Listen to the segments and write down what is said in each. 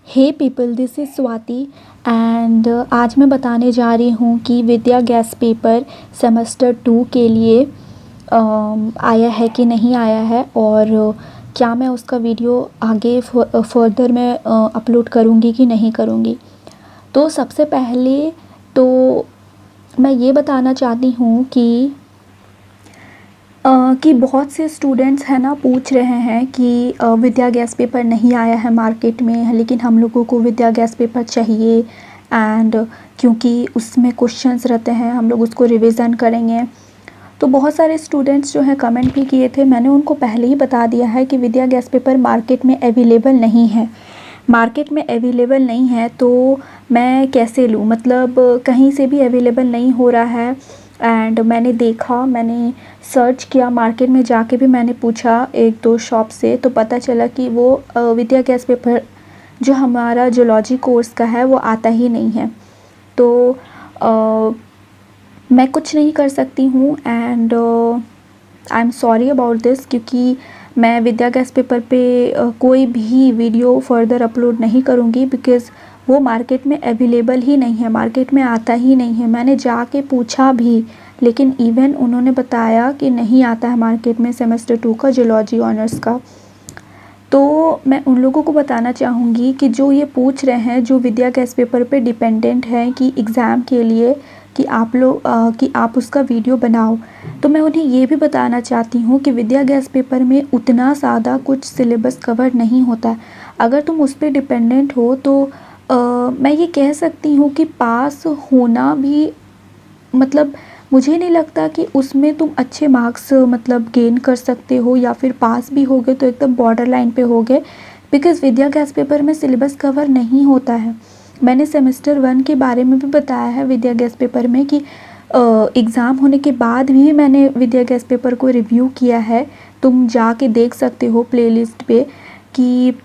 Hey people, this is Swati and आज मैं बताने जा रही हूँ कि विद्या गैस पेपर सेमेस्टर 2 के लिए आया है कि नहीं आया है और क्या मैं उसका वीडियो आगे फर्दर मैं अपलोड करूँगी कि नहीं करूँगी। तो सबसे पहले तो मैं ये बताना चाहती हूँ कि बहुत से स्टूडेंट्स हैं ना पूछ रहे हैं कि विद्या गैस पेपर नहीं आया है मार्केट में, लेकिन हम लोगों को विद्या गैस पेपर चाहिए एंड क्योंकि उसमें क्वेश्चंस रहते हैं हम लोग उसको रिवीजन करेंगे। तो बहुत सारे स्टूडेंट्स जो हैं कमेंट भी किए थे, मैंने उनको पहले ही बता दिया है कि विद्या गैस पेपर मार्केट में अवेलेबल नहीं है। मार्केट में अवेलेबल नहीं है तो मैं कैसे लूँ, मतलब कहीं से भी अवेलेबल नहीं हो रहा है। एंड मैंने देखा, मैंने सर्च किया, मार्केट में जाके भी मैंने पूछा एक दो शॉप से, तो पता चला कि वो विद्या गैस पेपर जो हमारा जूलॉजी कोर्स का है वो आता ही नहीं है। तो मैं कुछ नहीं कर सकती हूँ and I am sorry about this, क्योंकि मैं विद्या गैस पेपर पे कोई भी वीडियो फर्दर अपलोड नहीं करूँगी बिकॉज़ वो मार्केट में अवेलेबल ही नहीं है, मार्केट में आता ही नहीं है। मैंने जाके पूछा भी, लेकिन इवन उन्होंने बताया कि नहीं आता है मार्केट में सेमेस्टर 2 का जूलॉजी ऑनर्स का। तो मैं उन लोगों को बताना चाहूँगी कि जो ये पूछ रहे हैं, जो विद्या गैस पेपर पे डिपेंडेंट हैं कि एग्ज़ाम के लिए कि आप लोग कि आप उसका वीडियो बनाओ, तो मैं उन्हें ये भी बताना चाहती हूँ कि विद्या गैस पेपर में उतना ज़्यादा कुछ सिलेबस कवर नहीं होता है। अगर तुम उस पर डिपेंडेंट हो तो मैं ये कह सकती हूँ कि पास होना भी, मतलब मुझे नहीं लगता कि उसमें तुम अच्छे मार्क्स मतलब गेन कर सकते हो, या फिर पास भी हो गए तो एकदम बॉर्डर लाइन पे हो गए, बिकॉज़ विद्या गैस पेपर में सिलेबस कवर नहीं होता है। मैंने सेमेस्टर 1 के बारे में भी बताया है विद्या गैस पेपर में कि एग्ज़ाम होने के बाद भी मैंने विद्या गैस पेपर को रिव्यू किया है। तुम जाके देख सकते हो प्लेलिस्ट पे कि,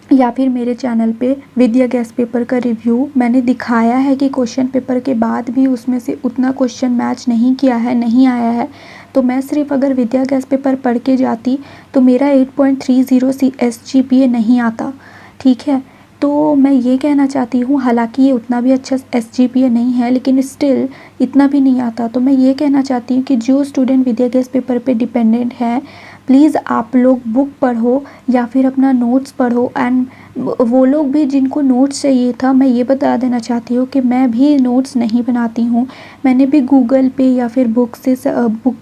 या फिर मेरे चैनल पे विद्या गैस पेपर का रिव्यू मैंने दिखाया है कि क्वेश्चन पेपर के बाद भी उसमें से उतना क्वेश्चन मैच नहीं किया है, नहीं आया है। तो मैं सिर्फ अगर विद्या गैस पेपर पढ़ के जाती तो मेरा 8.30 SGPA नहीं आता, ठीक है। तो मैं ये कहना चाहती हूँ, हालांकि ये उतना भी अच्छा SGPA नहीं है, लेकिन स्टिल इतना भी नहीं आता। तो मैं ये कहना चाहती हूँ कि जो स्टूडेंट विद्या गैस पेपर पे डिपेंडेंट हैं, प्लीज़ आप लोग बुक पढ़ो या फिर अपना नोट्स पढ़ो। एंड वो लोग भी जिनको नोट्स चाहिए था, मैं ये बता देना चाहती हूँ कि मैं भी नोट्स नहीं बनाती हूँ। मैंने भी गूगल पे या फिर बुक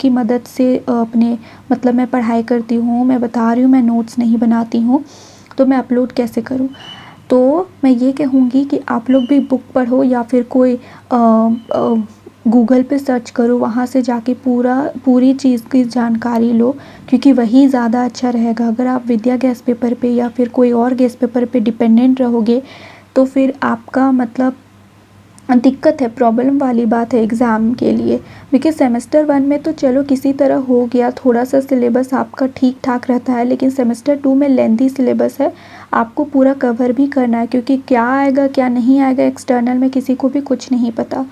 की मदद से अपने मतलब मैं पढ़ाई करती हूँ। मैं बता रही हूँ मैं नोट्स नहीं बनाती हूँ, तो मैं अपलोड कैसे करूँ। तो मैं ये कहूँगी कि आप लोग भी बुक पढ़ो या फिर कोई गूगल पे सर्च करो, वहाँ से जाके पूरी चीज़ की जानकारी लो, क्योंकि वही ज़्यादा अच्छा रहेगा। अगर आप विद्या गैस पेपर पे या फिर कोई और गैस पेपर पे डिपेंडेंट रहोगे तो फिर आपका मतलब दिक्कत है, प्रॉब्लम वाली बात है एग्ज़ाम के लिए। बिकॉज़ सेमेस्टर 1 में तो चलो किसी तरह हो गया, थोड़ा सा सिलेबस आपका ठीक ठाक रहता है, लेकिन सेमेस्टर 2 में लेंथी सिलेबस है, आपको पूरा कवर भी करना है, क्योंकि क्या आएगा क्या नहीं आएगा एक्सटर्नल में किसी को भी कुछ नहीं पता।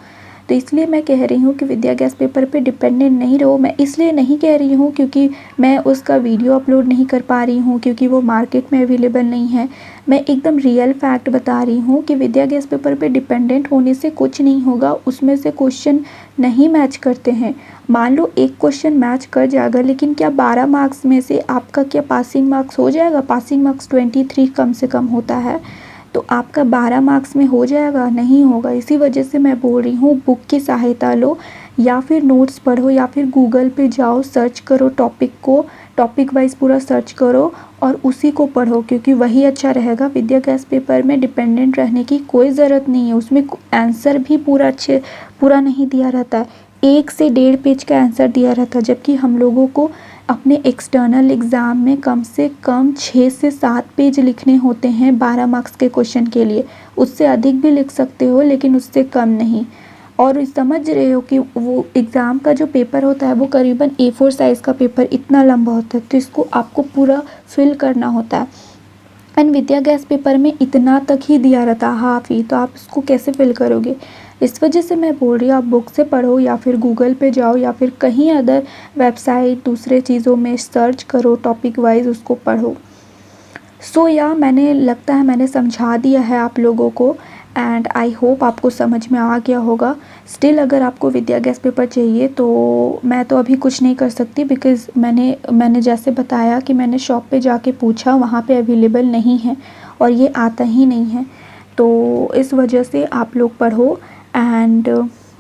तो इसलिए मैं कह रही हूँ कि विद्या गैस पेपर पे डिपेंडेंट नहीं रहो। मैं इसलिए नहीं कह रही हूँ क्योंकि मैं उसका वीडियो अपलोड नहीं कर पा रही हूँ, क्योंकि वो मार्केट में अवेलेबल नहीं है। मैं एकदम रियल फैक्ट बता रही हूँ कि विद्या गैस पेपर पे डिपेंडेंट होने से कुछ नहीं होगा। उसमें से क्वेश्चन नहीं मैच करते हैं। मान लो एक क्वेश्चन मैच कर जाएगा, लेकिन क्या 12 मार्क्स में से आपका क्या पासिंग मार्क्स हो जाएगा? पासिंग मार्क्स 23 कम से कम होता है, तो आपका 12 मार्क्स में हो जाएगा? नहीं होगा। इसी वजह से मैं बोल रही हूँ बुक की सहायता लो या फिर नोट्स पढ़ो या फिर गूगल पे जाओ, सर्च करो टॉपिक को, टॉपिक वाइज पूरा सर्च करो और उसी को पढ़ो, क्योंकि वही अच्छा रहेगा। विद्या गैस पेपर में डिपेंडेंट रहने की कोई ज़रूरत नहीं है। उसमें आंसर भी पूरा नहीं दिया रहता है, 1 से 1.5 पेज का आंसर दिया रहता है, जबकि हम लोगों को अपने एक्सटर्नल एग्ज़ाम में कम से कम 6 से 7 पेज लिखने होते हैं 12 मार्क्स के क्वेश्चन के लिए। उससे अधिक भी लिख सकते हो, लेकिन उससे कम नहीं। और समझ रहे हो कि वो एग्ज़ाम का जो पेपर होता है वो करीबन A4 साइज़ का पेपर इतना लंबा होता है, तो इसको आपको पूरा फिल करना होता है। एंड विद्या गैस पेपर में इतना तक ही दिया रहता है, हाफ ही, तो आप इसको कैसे फिल करोगे? इस वजह से मैं बोल रही हूँ आप बुक से पढ़ो या फिर गूगल पे जाओ या फिर कहीं अदर वेबसाइट दूसरे चीज़ों में सर्च करो, टॉपिक वाइज उसको पढ़ो। सो या मैंने लगता है मैंने समझा दिया है आप लोगों को एंड आई होप आपको समझ में आ गया होगा। स्टिल अगर आपको विद्या गैस पेपर चाहिए तो मैं तो अभी कुछ नहीं कर सकती बिकॉज़ मैंने जैसे बताया कि मैंने शॉप पे जाके पूछा, वहाँ पे अवेलेबल नहीं है और ये आता ही नहीं है। तो इस वजह से आप लोग पढ़ो एंड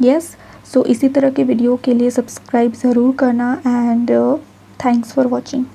यस, सो इसी तरह के वीडियो के लिए सब्सक्राइब ज़रूर करना एंड थैंक्स फॉर वॉचिंग।